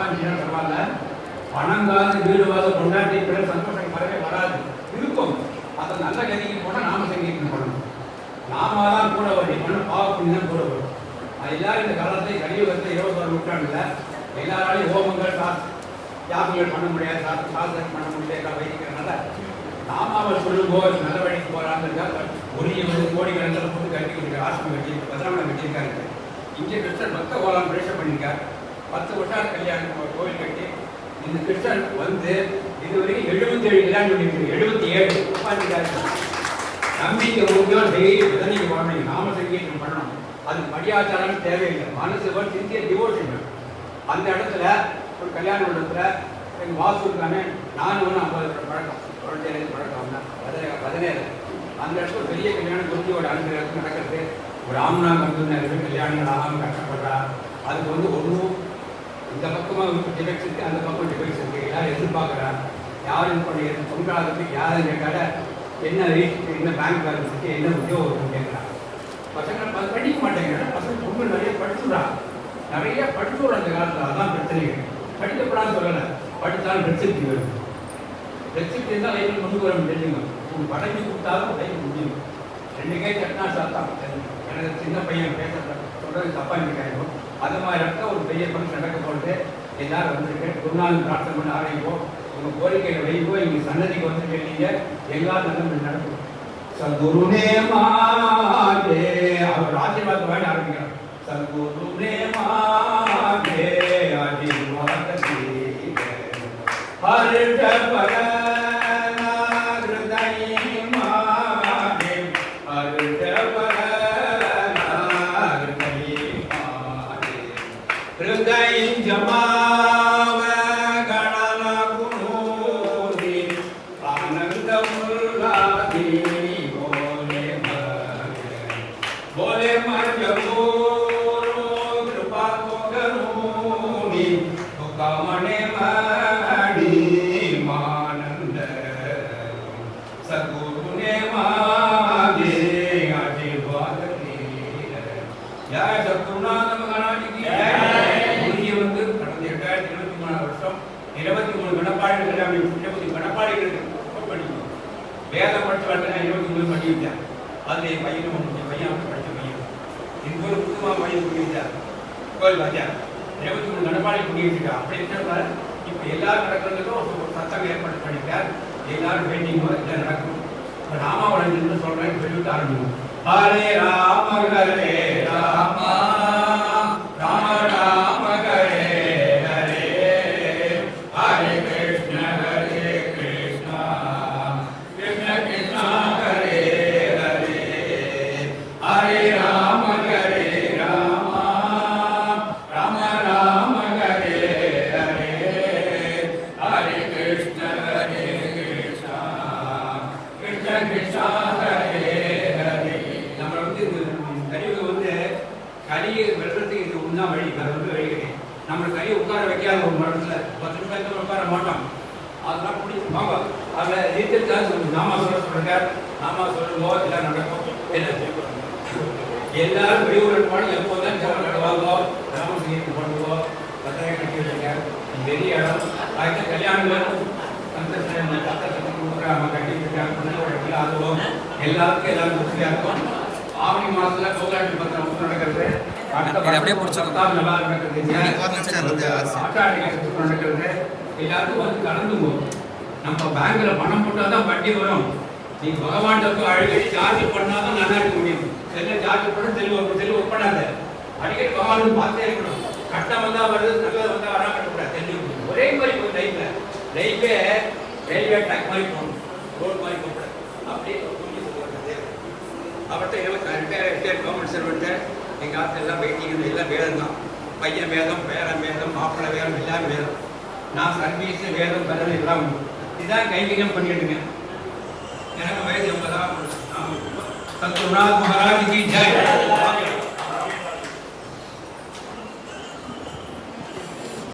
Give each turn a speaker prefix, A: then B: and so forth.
A: சம்பாதிச்சுன்னா பரவாயில்ல, பணங்காது வீடுவாது கொண்டாட்டி பிறகு சந்தோஷம் வரவே வராது இருக்கும். அதை நல்ல கதிக்கு போனால் நாம சங்கீதம் பண்ணணும். நாம தான் கூட வரும், பண்ண பாவ புண்ணியம் கூட வரும். அது எல்லாரும் இந்த காலத்தை கலியுகத்தை 21ஆம் நூற்றாண்டுல எல்லாராலையும் ஹோமங்கள் யாகங்கள் பண்ண முடியாது, சாதனை பண்ண முடியாது வைக்கிறதுனால நாமாவை சொல்லும்போது நல்ல வழிக்கு போறாங்க. ஒரு 20 கோடி கணக்கில் போட்டு கட்டி கொடுக்குற ஆசிரமம் கட்டி 10ஆம் கட்டியிருக்காரு. இங்கே கிருஷ்ணன் பக்த கோலம் பிரேஷம் பண்ணியிருக்கார். 10 வருஷம் கல்யாணம் கோவில் கட்டி இந்த கிருஷ்ணன் வந்து இதுவரைக்கும் 77 கல்யாணம் பண்ணியிருக்கு. 77 உட்காந்துருக்காரு. நம்பிக்கை முக்கியம். டெய்லி விதனைக்கு வாழணும், நாம சங்கீதம் பண்ணணும். அது மரியாதாரம் தேவையில்லை. மனசு சின்சியர் டிவோஷன். அந்த இடத்துல ஒரு கல்யாண இடத்துல எங்கள் வாசு இருக்கானே, நானும் 50 பழக்கம், 17 பழக்கம் தான் 17. அந்த இடத்துல பெரிய கல்யாணம் குருஜியோட அனுகிரகத்துக்கு நடக்கிறது. ஒரு ஆம்னாங்க வந்து கல்யாணங்கள் ஆகாமல் கஷ்டப்படுறா. அதுக்கு வந்து ஒன்றும் இந்த பக்கமாக டிஃபெக்ட்ஸ் இருக்குது, அந்த பக்கம் டிஃபெக்ட்ஸ் இருக்குது. எல்லாரும் எதிர்பார்க்குறா. யாரும் பண்ணி தொங்காததுக்கு யாரும் கேட்டால என்ன ரேட், என்ன பேங்க் பேலன்ஸ் இருக்குது, என்ன உத்தியோகம் கேட்குறாங்க. பசங்க படிக்க மாட்டேங்கிறாங்க. பசங்க ரொம்ப நிறைய படிச்சுடுறாங்க. நிறைய படிச்சுடுற அந்த காலத்தில் அதான் பிரச்சனைகள். படிக்கப்படான்னு சொல்லலை, படித்தாலும் ரெசிப்ட் வரும். ரெசிப்ட் இருந்தால் லைஃப்பில் கொண்டு வர முடியுங்க. உங்களுக்கு படைஞ்சு கொடுத்தாலும் லைஃப் முடியும். 2 கை தட்டினா சாத்தான். எனக்கு சின்ன பையன் பேச சொல்கிறது தப்பாக இருக்காங்க. அது மாதிரி இடத்துல ஒரு பெரிய பங்கு நடக்க போகிறது. எல்லாரும் வந்துருக்கு. குருநாதன் பிரார்த்தனை பண்ண ஆரம்பிப்போம். உங்கள் கோரிக்கைகளை வைப்போ. இங்கே சன்னதிக்கு வந்து கேட்டீங்க, எல்லாரும் நல்ல நடக்கும். சத்குருனே மாதே அவர் ஆசீர்வாதம் வேண்ட ஆரம்பிக்கிறார். சத்குருனே மாதே ஆசீர்வாத ஹரிஷ பரன ஹிருதய மாதே ஹரிஷ பரன ஹிருதய மாதே ஹிருதய ஜமாவ கணன குணோதி ஆனந்த உல்லாதி बोले मजबूरो कृपा को करूनी तो कामने मणि मानंद सद्गुरु ने मांगे आशीर्वाद की जय सद्गुरुनाथ महाराज की जय. गुरुजी வந்து கடந்த 2023 வருஷம் 23 கணப்பாடிகள் எல்லாமே 20 கணப்பாடிகள் படிக்கணும். வேதம் படிச்சு வரல 23 படிச்சாங்க. அது என் பையனும் பையன் படித்த பையன். எங்கள் ஒரு புதுமாக பையன் குடியிருந்தார். கோயில் வாத்தியார் 23 கணப்பாடி குடியிருக்கா. அப்படி இருக்கிறார். இப்போ எல்லாரும் நடக்கிறதுக்கும் ஒரு சத்தம் ஏற்பாடு பண்ணிட்டார். எல்லாரும் வேண்டிங்க எல்லாம் நடக்கும். இப்போ ராமாவளம் சொல்றேன், சொல்லிவிட்டு ஆரம்பிக்கும். ஹரே ராம ஹரே ராமா ராம ராம ஹரே ஹரே ஹரே கிருஷ்ண ஹரே கிருஷ்ணா கிருஷ்ண கிருஷ்ணா ஹரே हरे राम राम राम हरे हरे हरे कृष्ण कृष्ण कृष्ण हरे हरे. நம்ம வந்து கலியுகம் வந்து கலியை வெல்றதுக்கு இது ஒன்றா வழி, வேற வந்து வழி கிடையாது. நம்ம கலியை உட்கார வைக்காத ஒரு மரத்தில் 10 நிமிஷம் உட்கார மாட்டோம். அதெல்லாம் பிடிச்சி வாங்க. அதில் ரீதியாக நாமா சொல்லுங்க, நாமா சொல்லுவோம், எல்லாம் நடக்கும். என்ன எல்லாரும் வெளியூர் பாடம் எப்போதான் வாங்குவோம், ராம சங்கீதம் பண்ணுவோம், பத்திரிகை கட்டி வச்சுருக்க பெரிய இடம். அதுக்கு கல்யாணம் கொடுக்குறாங்க, கட்டி வச்சுருக்காங்க. அதுவும் எல்லாருக்கும் எல்லாரும் திருப்தியாக இருக்கும். ஆவணி மாதத்துல கோகாட்டி பத்திரம் நடக்கிறது. நல்லா நடக்கிறது. ஆட்டாடி நடக்கிறது. எல்லாருக்கும் வந்து கலந்து போகும். நம்ம பேங்க்ல பணம் போட்டால் தான் வட்டி வரும். நீ பகவான் அடிக்கடி சார்ஜ் பண்ணாதான் நல்லா இருக்க முடியும். செல்ல சார்ஜ் பண்ண செல்வ ஒப்படாத. அடிக்கடி பகவான் பார்த்தே இருக்கணும். கட்டம் வந்தா வருது, நல்லது வந்தா வரா கட்டக்கூடாது. தெரிஞ்சு ஒரே மாதிரி போய் லைஃபே ரயில்வே ட்ராக் மாதிரி போகணும், ரோடு மாதிரி போகக்கூடாது. அப்படியே புரிஞ்சு சொல்லுறது. அவர்கிட்ட ரிட்டையர்ட் கவர்மெண்ட் சர்வெண்ட்டு எங்கள் ஆற்றுல எல்லாம் வெயிட்டிங் எல்லாம் வேதம் தான். பையன் வேதம், பேரன் வேதம், மாப்பிள்ளை வேதம், எல்லாம் வேதம். நான் சர்வீஸ் வேதம் பேரம் எல்லாம் உண்டு. இதுதான் கைவிகம் பண்ணிட்டுங்க. எனக்கு வயது 80. सद्गुरुनाथ महाराज की जय.